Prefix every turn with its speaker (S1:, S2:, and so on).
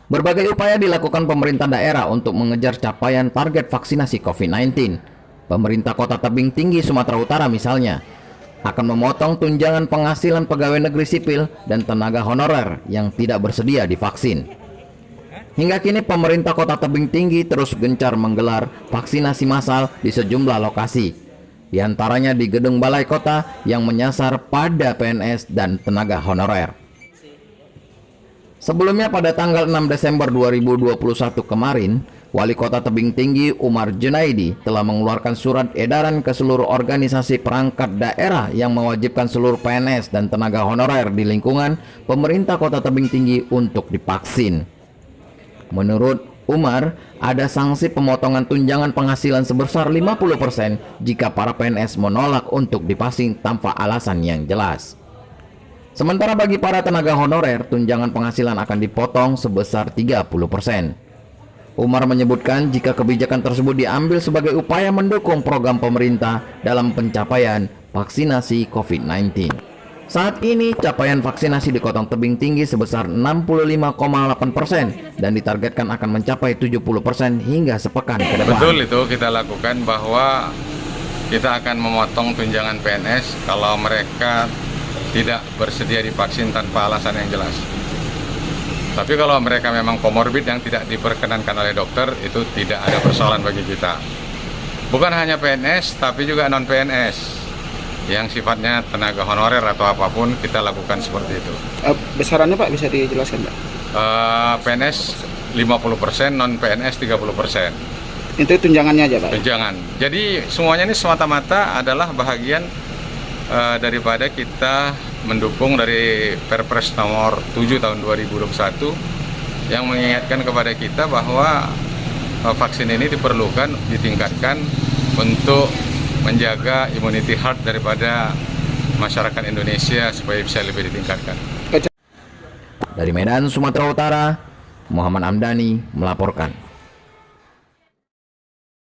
S1: Berbagai upaya dilakukan pemerintah daerah untuk mengejar capaian target vaksinasi COVID-19. Pemerintah Kota Tebing Tinggi, Sumatera Utara misalnya, akan memotong tunjangan penghasilan pegawai negeri sipil dan tenaga honorer yang tidak bersedia divaksin. Hingga kini pemerintah Kota Tebing Tinggi terus gencar menggelar vaksinasi massal di sejumlah lokasi, di antaranya di Gedung Balai Kota yang menyasar pada PNS dan tenaga honorer. Sebelumnya pada tanggal 6 Desember 2021 kemarin, Wali Kota Tebing Tinggi Umar Junaidi telah mengeluarkan surat edaran ke seluruh organisasi perangkat daerah yang mewajibkan seluruh PNS dan tenaga honorer di lingkungan pemerintah Kota Tebing Tinggi untuk divaksin. Menurut Umar, ada sanksi pemotongan tunjangan penghasilan sebesar 50% jika para PNS menolak untuk divaksin tanpa alasan yang jelas. Sementara bagi para tenaga honorer, tunjangan penghasilan akan dipotong sebesar 30%. Umar menyebutkan jika kebijakan tersebut diambil sebagai upaya mendukung program pemerintah dalam pencapaian vaksinasi COVID-19. Saat ini capaian vaksinasi di Kota Tebing Tinggi sebesar 65,8% dan ditargetkan akan mencapai 70% hingga sepekan ke depan.
S2: Betul, itu kita lakukan bahwa kita akan memotong tunjangan PNS kalau mereka tidak bersedia divaksin tanpa alasan yang jelas. Tapi kalau mereka memang komorbid yang tidak diperkenankan oleh dokter, itu tidak ada persoalan bagi kita. Bukan hanya PNS, tapi juga non-PNS yang sifatnya tenaga honorer atau apapun, kita lakukan seperti itu.
S3: Besarannya Pak bisa dijelaskan Pak?
S2: PNS 50%, non-PNS 30%.
S3: Itu tunjangannya aja Pak?
S2: Tunjangan. Jadi semuanya ini semata-mata adalah bahagian daripada kita mendukung dari Perpres nomor 7 tahun 2021 yang mengingatkan kepada kita bahwa vaksin ini diperlukan, ditingkatkan untuk menjaga immunity herd daripada masyarakat Indonesia supaya bisa lebih ditingkatkan.
S1: Dari Medan, Sumatera Utara, Muhammad Amdani melaporkan.